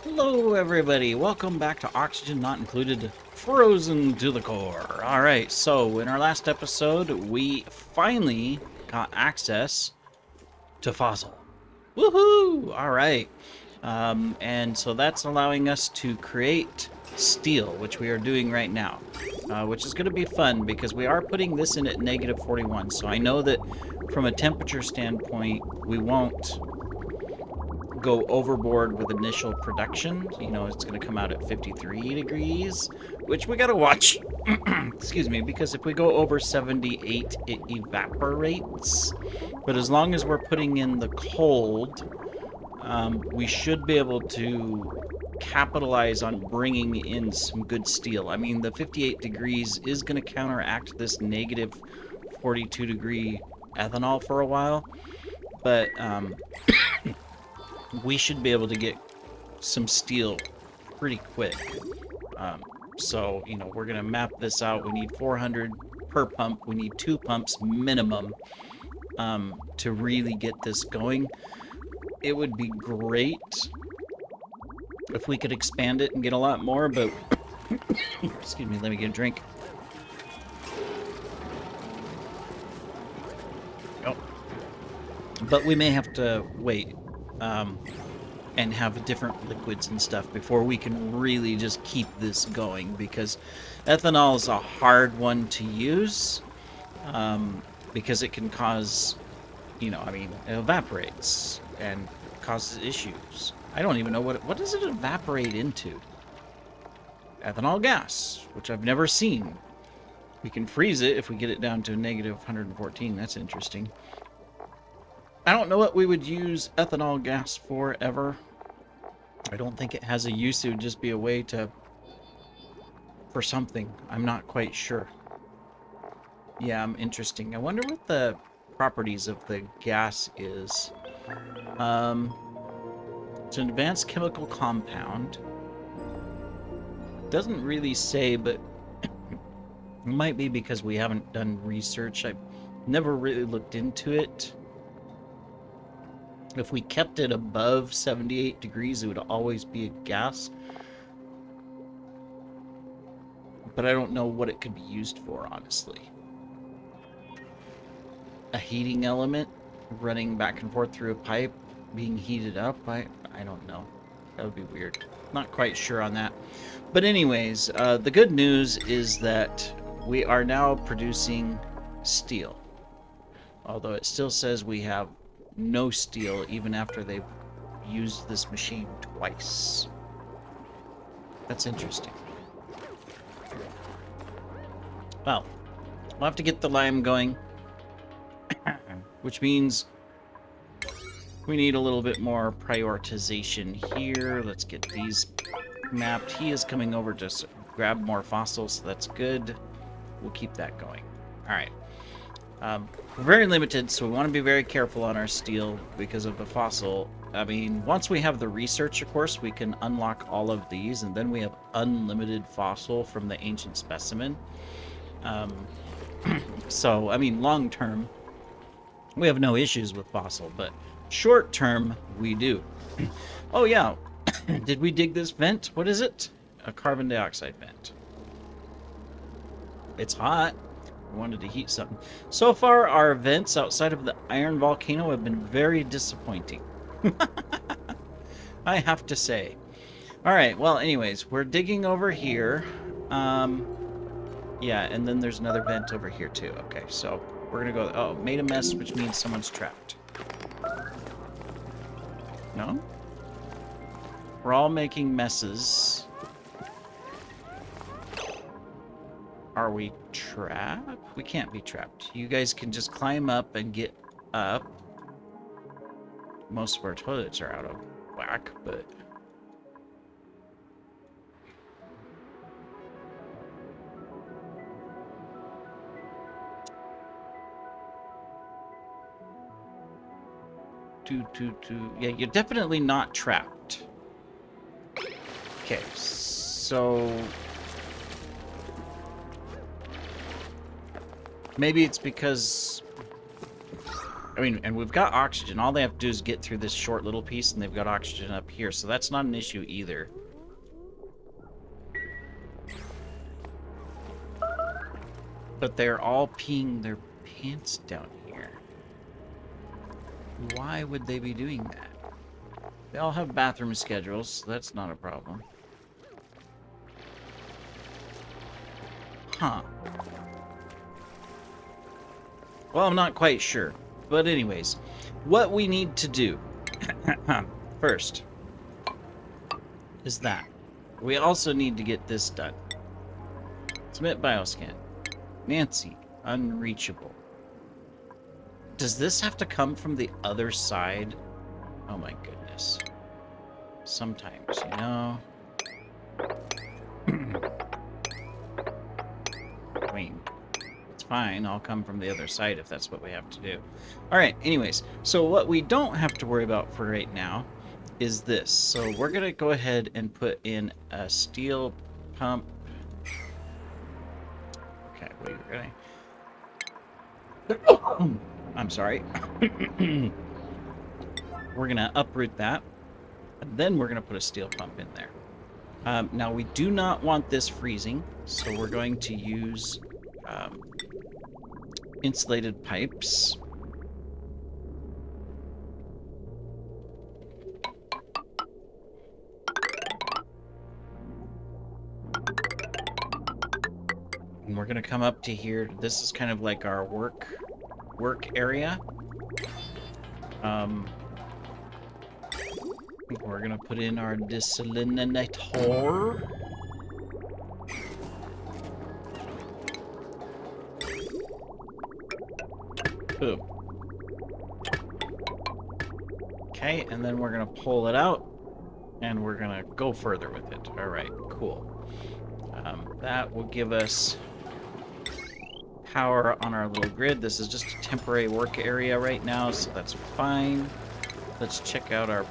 Hello, everybody. Welcome back to Oxygen Not Included, Frozen to the Core. All right, so in our last episode, we finally got access to Fossil. Woohoo! All right. And so that's allowing us to create steel, which we are doing right now, which is going to be fun because we are putting this in at negative 41. So I know that from a temperature standpoint, we won't go overboard with initial production. You know, it's going to come out at 53 degrees, which we got to watch. Excuse me, because if we go over 78, it evaporates. But as long as we're putting in the cold, we should be able to capitalize on bringing in some good steel. I mean, the 58 degrees is going to counteract this negative 42 degree ethanol for a while, but we should be able to get some steel pretty quick. So, you know, we're going to map this out. We need 400 per pump. We need 2 pumps minimum to really get this going. It would be great if we could expand it and get a lot more, but excuse me, let me get a drink. Oh. But we may have to wait and have different liquids and stuff before we can really just keep this going, because ethanol is a hard one to use because it can cause, you know, I mean, it evaporates and causes issues. I don't even know what does it evaporate into? Ethanol gas, which I've never seen. We can freeze it if we get it down to negative 114. That's interesting. I don't know what we would use ethanol gas for ever. I don't think it has a use. It would just be a way for something. I'm not quite sure. Yeah, interesting. I wonder what the properties of the gas is. It's an advanced chemical compound. Doesn't really say, but it might be because we haven't done research. I've never really looked into it. If we kept it above 78 degrees, it would always be a gas. But I don't know what it could be used for, honestly. A heating element running back and forth through a pipe being heated up? I don't know. That would be weird. Not quite sure on that. But anyways, the good news is that we are now producing steel. Although it still says we have no steel even after they've used this machine twice. That's interesting. Well, we'll have to get the lime going, which means we need a little bit more prioritization here. Let's get these mapped. He is coming over to grab more fossils, so that's good. We'll keep that going. All right. We're very limited, so we want to be very careful on our steel because of the fossil. I mean, once we have the research, of course, we can unlock all of these, and then we have unlimited fossil from the ancient specimen. So, I mean, long term, we have no issues with fossil, but short term, we do. Oh, yeah. Did we dig this vent? What is it? A carbon dioxide vent. It's hot. Wanted to heat something. So far, our events outside of the iron volcano have been very disappointing. I have to say. All right, well, anyways, we're digging over here. Yeah, and then there's another vent over here too. Okay, so we're gonna go. Oh, made a mess, which means someone's trapped. No? We're all making messes. Are we trapped? We can't be trapped. You guys can just climb up and get up. Most of our toilets are out of whack, but... Yeah, you're definitely not trapped. Okay, so... maybe it's because I mean, and we've got oxygen. All they have to do is get through this short little piece, and they've got oxygen up here, so that's not an issue either. But they're all peeing their pants down here. Why would they be doing that? They all have bathroom schedules, so that's not a problem. Huh. Well, I'm not quite sure. But anyways, what we need to do first is that we also need to get this done. Submit bioscan. Nancy, unreachable. Does this have to come from the other side? Oh my goodness. Sometimes, you know. I mean, it's fine. I'll come from the other side if that's what we have to do. Alright, anyways. So what we don't have to worry about for right now is this. So we're going to go ahead and put in a steel pump. Okay, wait, really? I'm sorry. We're going to uproot that. And then we're going to put a steel pump in there. Now, we do not want this freezing, so we're going to use insulated pipes. And we're going to come up to here. This is kind of like our work area. We're going to put in our desalinator. Boom. Okay, and then we're going to pull it out, and we're going to go further with it. All right, cool. That will give us power on our little grid. This is just a temporary work area right now, so that's fine. Let's check out our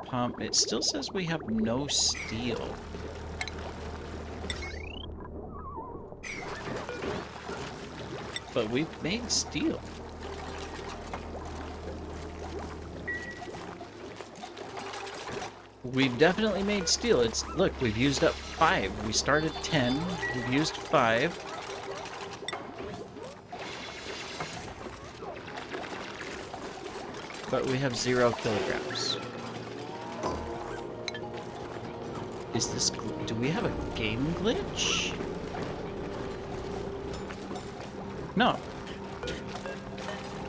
pump. It still says we have no steel. But we've made steel. We've definitely made steel. It's, look, we've used up 5. We started 10. We've used 5. But we have 0 kilograms. Is this... do we have a game glitch? No.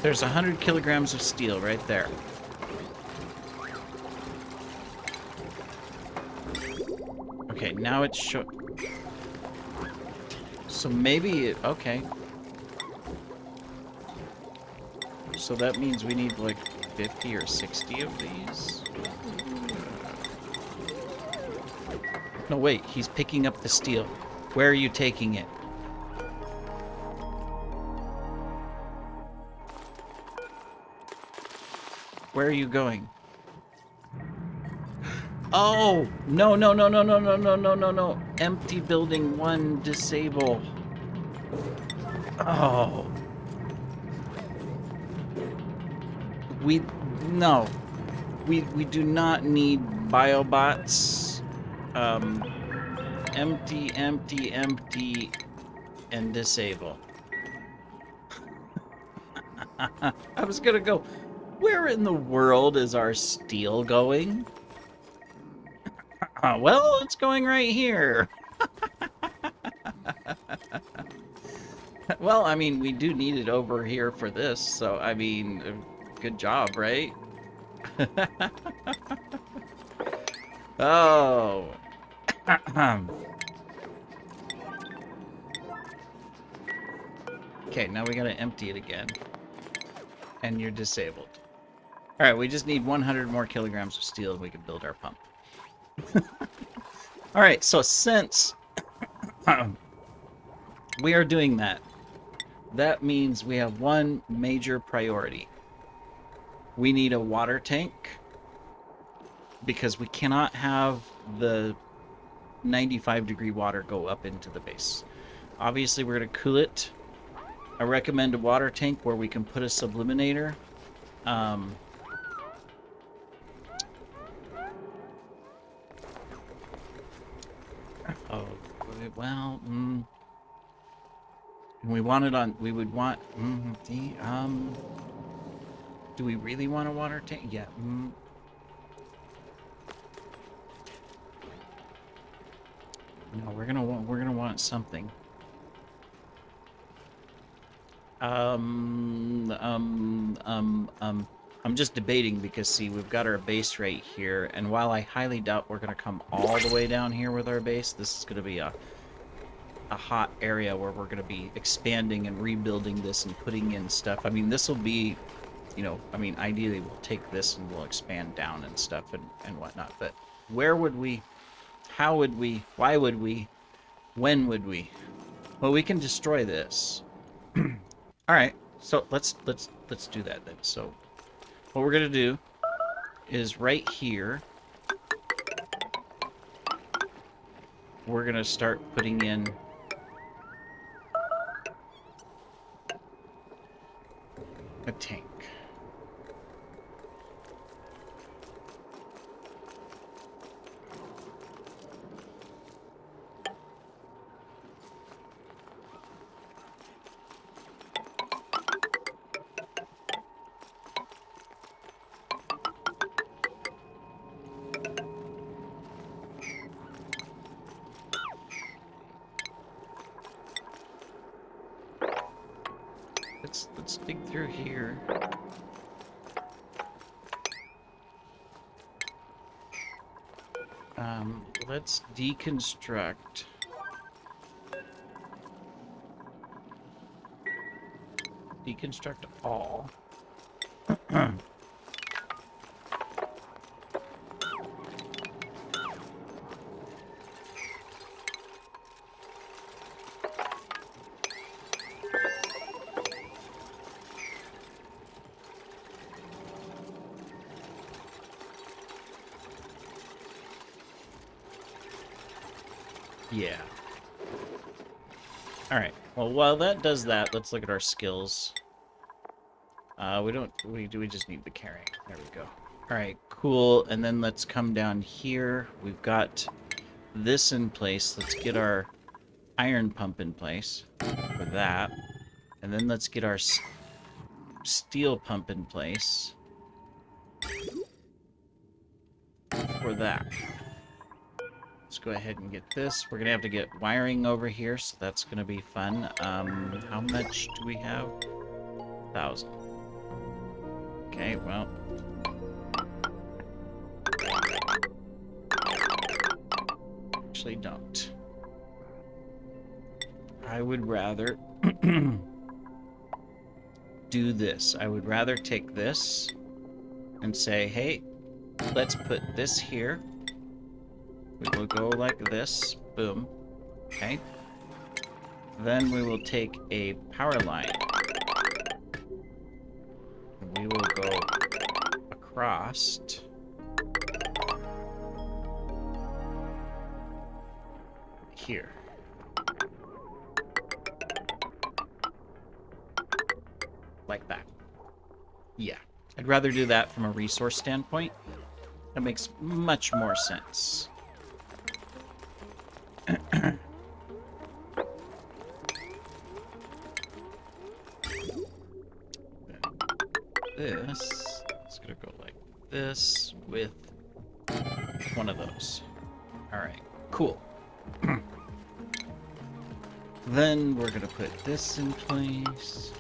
There's 100 kilograms of steel right there. Okay, now it's so maybe okay. So that means we need like 50 or 60 of these. No, wait, he's picking up the steel. Where are you taking it? Where are you going? Oh, no, no, no, no, no, no, no, no, no, no. Empty building 1, disable. Oh. No. We do not need biobots. Empty, empty, empty, and disable. I was gonna go, where in the world is our steel going? Well, it's going right here. Well, I mean, we do need it over here for this, so, I mean, good job, right? Oh. Okay, now we gotta empty it again. And you're disabled. Alright, we just need 100 more kilograms of steel and we can build our pump. Alright, so since we are doing that, that means we have one major priority. We need a water tank because we cannot have the 95-degree water go up into the base. Obviously, we're going to cool it. I recommend a water tank where we can put a subliminator Um, oh, well, we want it on, we would want, do we really want a water tank? Yeah, no, we're gonna want something. I'm just debating because, see, we've got our base right here, and while I highly doubt we're gonna come all the way down here with our base, this is gonna be a hot area where we're gonna be expanding and rebuilding this and putting in stuff. I mean, this will be, you know, I mean, ideally we'll take this and we'll expand down and stuff and whatnot, but where would we, how would we, why would we, when would we? Well, we can destroy this. All right, so let's do that then. So what we're gonna do is right here, we're gonna start putting in a tank. Let's dig through here. Let's deconstruct. Deconstruct all. Yeah. All right. Well, while that does that, let's look at our skills. We just need the carrying. There we go. All right, cool. And then let's come down here. We've got this in place. Let's get our iron pump in place for that. And then let's get our steel pump in place for that. Let's go ahead and get this. We're going to have to get wiring over here, so that's going to be fun. How much do we have? 1,000. Okay, well. Actually don't. I would rather do this. I would rather take this and say, hey, let's put this here. We will go like this. Boom. Okay. Then we will take a power line. And we will go across. Here. Like that. Yeah. I'd rather do that from a resource standpoint. That makes much more sense. This is gonna go like this with one of those. Alright, cool. Then we're gonna put this in place.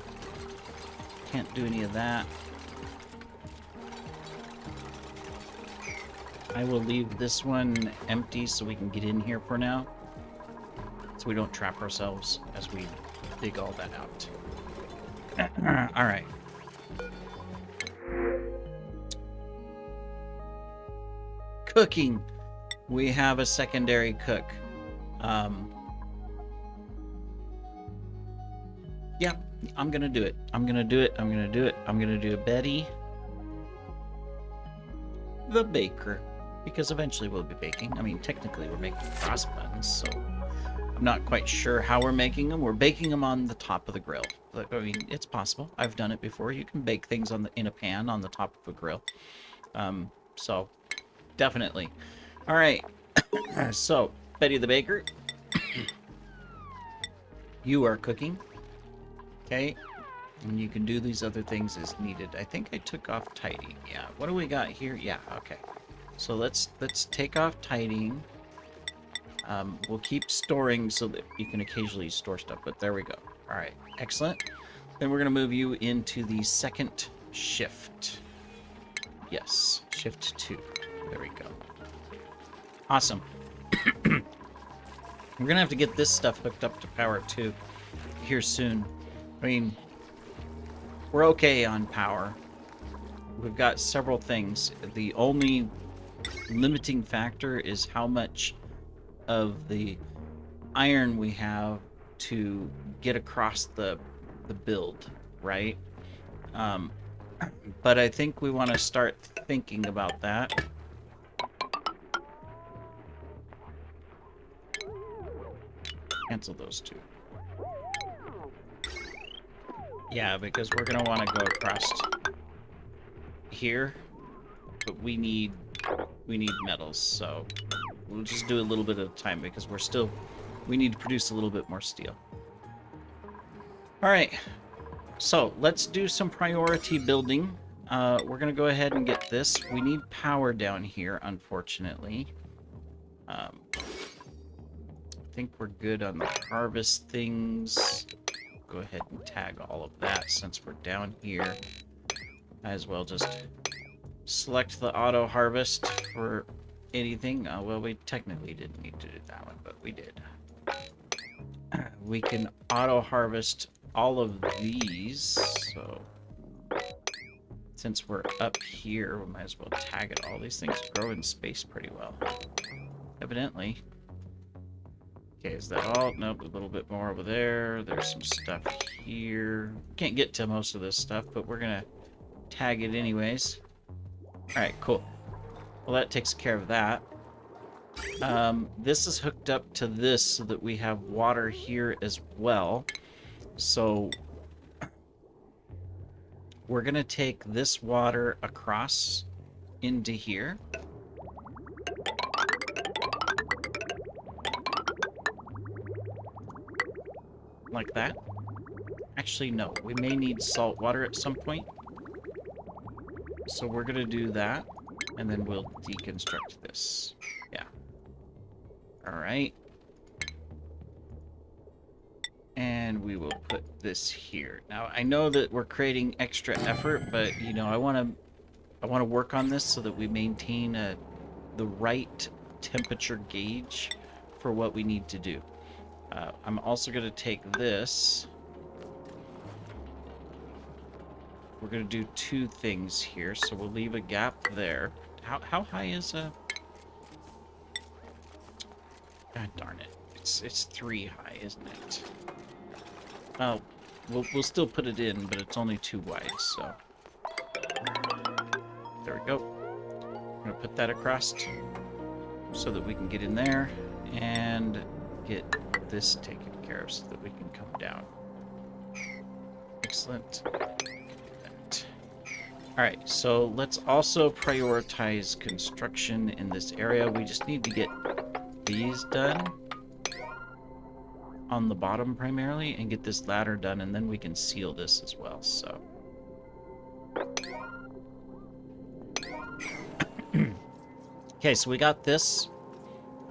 Can't do any of that. I will leave this one empty so we can get in here for now. So we don't trap ourselves as we dig all that out. Alright. Cooking. We have a secondary cook. Yeah, I'm gonna do it. I'm gonna do it. I'm gonna do it. I'm gonna do Betty the baker. Because eventually we'll be baking. I mean, technically we're making cross buns, so I'm not quite sure how we're making them. We're baking them on the top of the grill. But, I mean, it's possible. I've done it before. You can bake things in a pan on the top of a grill. So, definitely. All right. So, Betty the Baker, you are cooking. Okay. And you can do these other things as needed. I think I took off tidying. Yeah. What do we got here? Yeah. Okay. So let's take off tidying. We'll keep storing so that you can occasionally store stuff, but there we go. All right, excellent. Then we're going to move you into the second shift. Yes, shift 2. There we go. Awesome. We're going to have to get this stuff hooked up to power too here soon. I mean, we're okay on power. We've got several things. The only limiting factor is how much of the iron we have to get across the build, right? But I think we want to start thinking about that. Cancel those two. Yeah, because we're gonna want to go across here, but we need metals, so we'll just do a little bit at a time because we need to produce a little bit more steel. All right, so let's do some priority building. We're gonna go ahead and get this. We need power down here, unfortunately. I think we're good on the harvest things. Go ahead and tag all of that since we're down here. Might as well just select the auto harvest for anything. Well, we technically didn't need to do that one, but we did. We can auto harvest all of these, so since we're up here, we might as well tag it. All these things grow in space pretty well, evidently. Okay, is that all? Nope, a little bit more over there. There's some stuff here. Can't get to most of this stuff, but we're gonna tag it anyways. Alright, cool. Well, that takes care of that. This is hooked up to this so that we have water here as well. So we're gonna take this water across into here. Like that. Actually, no. We may need salt water at some point. So we're going to do that. And then we'll deconstruct this. Yeah. Alright. And we will put this here. Now, I know that we're creating extra effort, but, you know, I want to work on this so that we maintain the right temperature gauge for what we need to do. I'm also going to take this. We're going to do two things here, so we'll leave a gap there. How high is a... God darn it. It's 3 high, isn't it? Oh, we'll still put it in, but it's only 2 wide, so... There we go. I'm going to put that across so that we can get in there and get this taken care of so that we can come down. Excellent. Alright, so let's also prioritize construction in this area. We just need to get these done on the bottom primarily and get this ladder done, and then we can seal this as well, so. Okay, so we got this.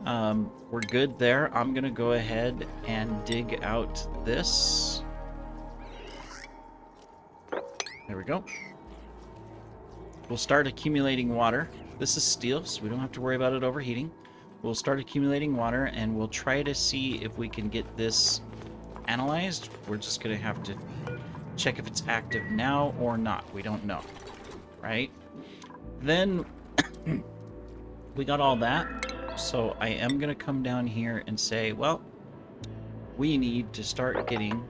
We're good there. I'm gonna go ahead and dig out this. There we go. We'll start accumulating water. This is steel, so we don't have to worry about it overheating. We'll start accumulating water, and we'll try to see if we can get this analyzed. We're just gonna have to check if it's active now or not. We don't know, right? Then we got all that. So I am going to come down here and say, well, we need to start getting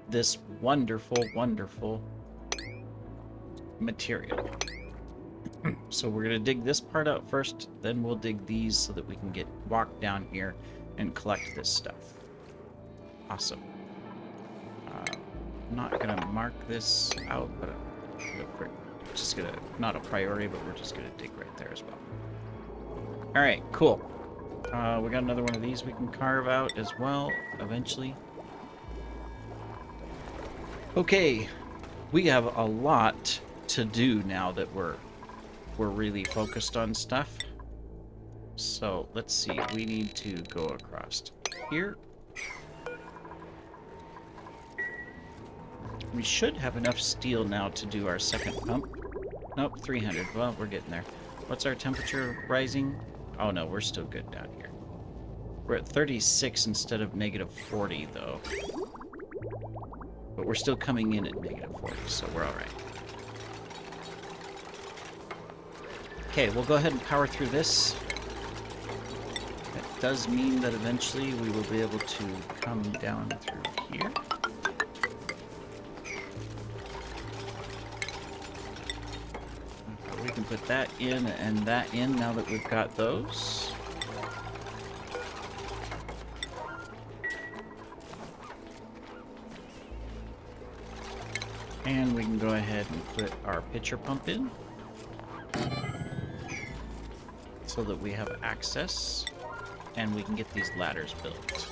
this wonderful, wonderful material. So we're going to dig this part out first, then we'll dig these so that we can walk down here and collect this stuff. Awesome. I'm not going to mark this out, but we're just going to, not a priority, but we're just going to dig right there as well. All right, cool. We got another one of these we can carve out as well, eventually. Okay, we have a lot to do now that we're really focused on stuff. So let's see, we need to go across here. We should have enough steel now to do our second pump. Nope, 300. Well, we're getting there. What's our temperature rising? Oh no, we're still good down here. We're at 36 instead of -40 though. But we're still coming in at -40, so we're all right. Okay, we'll go ahead and power through this. That does mean that eventually we will be able to come down through here. Okay, we can put that in and that in now that we've got those. And we can go ahead and put our pitcher pump in so that we have access and we can get these ladders built.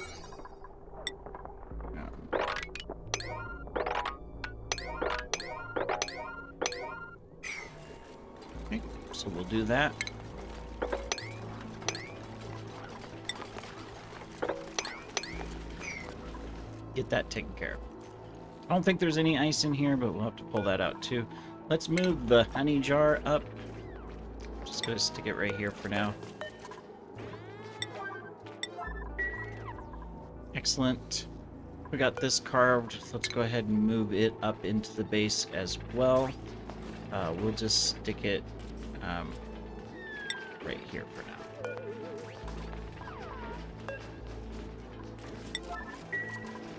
Okay, so we'll do that. Get that taken care of. I don't think there's any ice in here, but we'll have to pull that out too. Let's move the honey jar up. Just gonna stick it right here for now. Excellent. We got this carved. Let's go ahead and move it up into the base as well. We'll just stick it right here for now.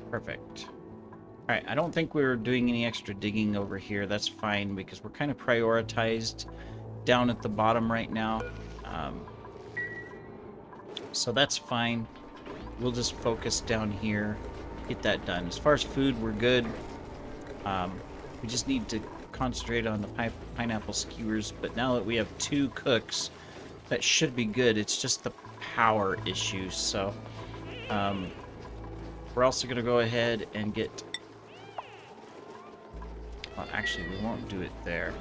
Perfect. Alright, I don't think we're doing any extra digging over here. That's fine because we're kind of prioritized down at the bottom right now. So that's fine. We'll just focus down here, get that done. As far as food, we're good. We just need to concentrate on the pineapple skewers, but now that we have 2 cooks, that should be good. It's just the power issue, so we're also going to go ahead and get... Well, actually, we won't do it there.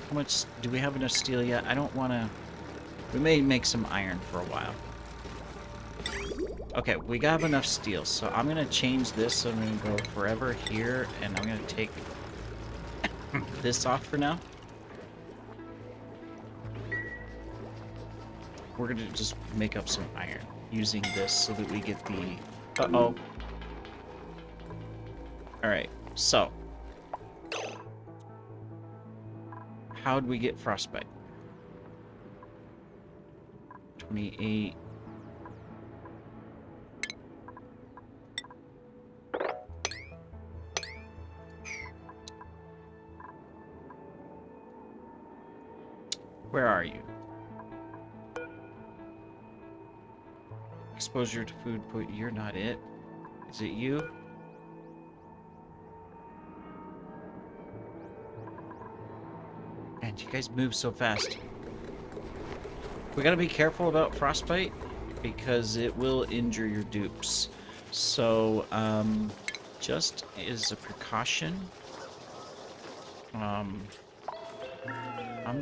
How much... Do we have enough steel yet? I don't want to... We may make some iron for a while. Okay, we got enough steel, so I'm going to change this. So I'm going to go forever here, and I'm going to take this off for now. We're going to just make up some iron using this so that we get the... Uh-oh. Alright, so. How'd we get frostbite? 28. Where are you? Exposure to food, you're not it. Is it you? And you guys move so fast. We gotta be careful about frostbite because it will injure your dupes. So, just as a precaution, I'm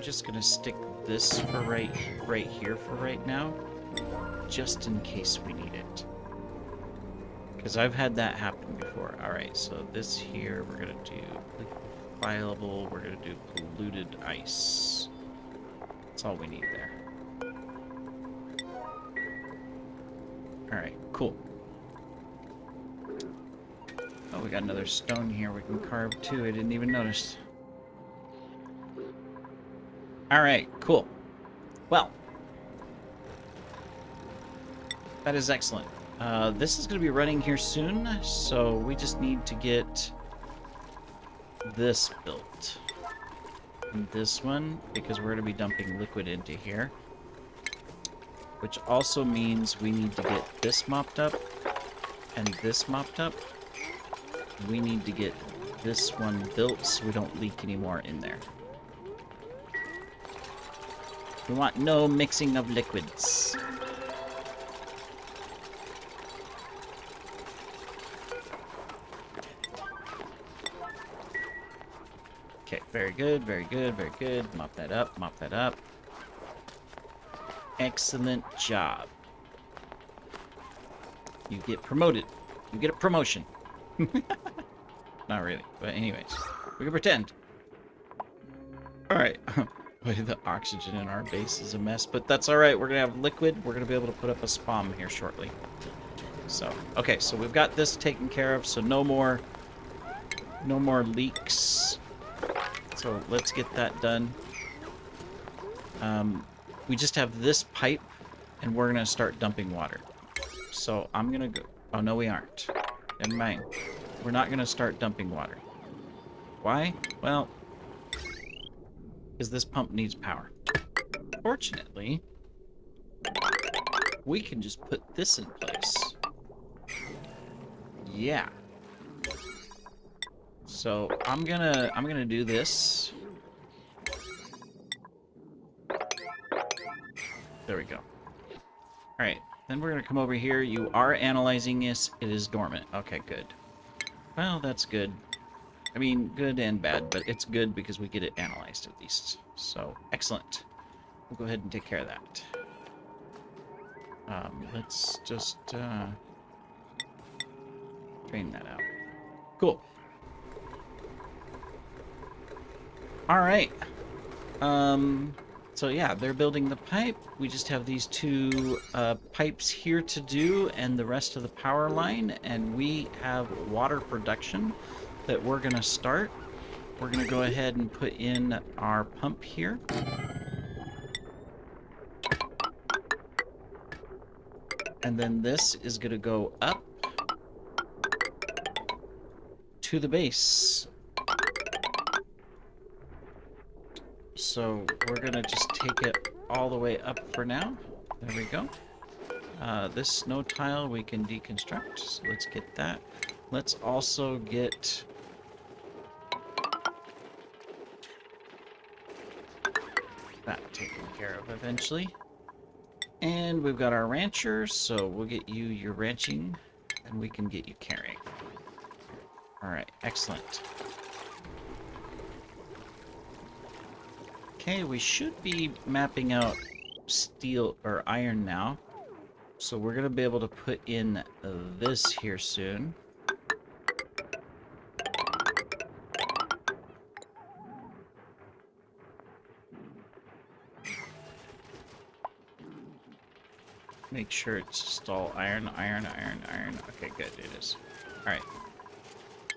just gonna stick this for right here for right now, just in case we need it. Because I've had that happen before. Alright, so this here, we're gonna do liquefiable, we're gonna do polluted ice. That's all we need there. Alright, cool. Oh, we got another stone here we can carve too. I didn't even notice. Alright, cool. Well, that is excellent. This is going to be running here soon, so we just need to get this built. And this one, because we're going to be dumping liquid into here. Which also means we need to get this mopped up and this mopped up. We need to get this one built so we don't leak anymore in there. We want no mixing of liquids. Okay, very good, very good, very good. Mop that up, mop that up. Excellent job. You get promoted. You get a promotion. Not really, but anyways. We can pretend. Alright. The oxygen in our base is a mess, but that's alright. We're going to have liquid. We're going to be able to put up a spawn here shortly. So, okay, so we've got this taken care of, so no more leaks. So let's get that done. We just have this pipe, and we're going to start dumping water. So I'm going to go... Oh, no, we aren't. Never mind. We're not going to start dumping water. Why? Well, because this pump needs power. Fortunately, we can just put this in place. Yeah. So I'm gonna do this. There we go. Alright, then we're gonna come over here. You are analyzing this. It is dormant. Okay, good. Well, that's good. I mean, good and bad, but it's good because we get it analyzed at least. So, excellent. We'll go ahead and take care of that. Let's just drain that out. Cool. Alright. So yeah, they're building the pipe. We just have these two pipes here to do and the rest of the power line, and we have water production that we're going to start. We're going to go ahead and put in our pump here. And then this is going to go up to the base. So we're going to just take it all the way up for now. There we go. This snow tile we can deconstruct, so let's get that. Let's also get that taken care of eventually. And we've got our rancher, so we'll get you your ranching, and we can get you carrying. Alright, excellent. Okay, we should be mapping out steel or iron now. So we're going to be able to put in this here soon. Make sure it's just all iron, iron, iron, iron. Okay, good, it is. Alright.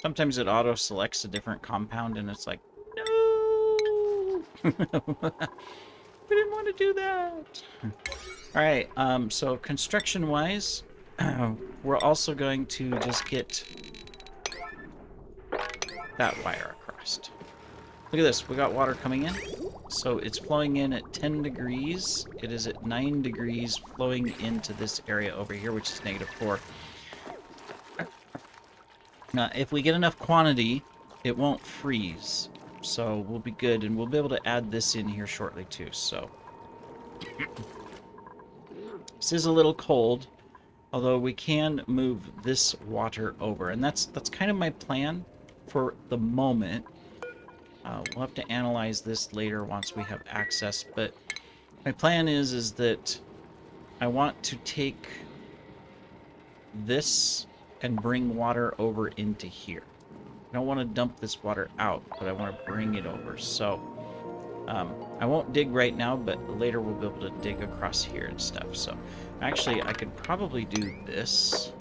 Sometimes it auto-selects a different compound and it's like, no! We didn't want to do that! Alright, so construction-wise, we're also going to just get that wire across. Look at this, we got water coming in. So it's flowing in at 10 degrees. It is at 9 degrees flowing into this area over here, which is -4. Now, if we get enough quantity, it won't freeze. So we'll be good, and we'll be able to add this in here shortly too, so. This is a little cold, although we can move this water over, and that's kind of my plan for the moment. We'll have to analyze this later once we have access, but my plan is that I want to take this and bring water over into here. I don't want to dump this water out, but I want to bring it over. So I won't dig right now, but later we'll be able to dig across here and stuff. So actually, I could probably do this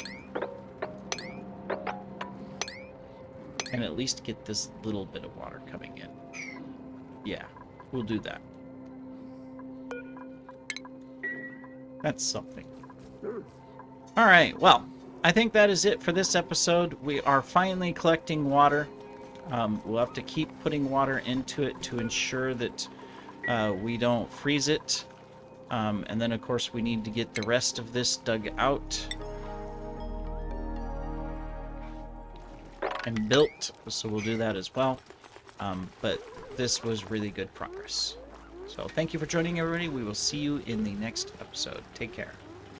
and at least get this little bit of water coming in. Yeah, we'll do that. That's something. Alright, well, I think that is it for this episode. We are finally collecting water. We'll have to keep putting water into it to ensure that we don't freeze it. And then, of course, we need to get the rest of this dug out and built, so we'll do that as well. But this was really good progress. So thank you for joining, everybody. We will see you in the next episode. Take care.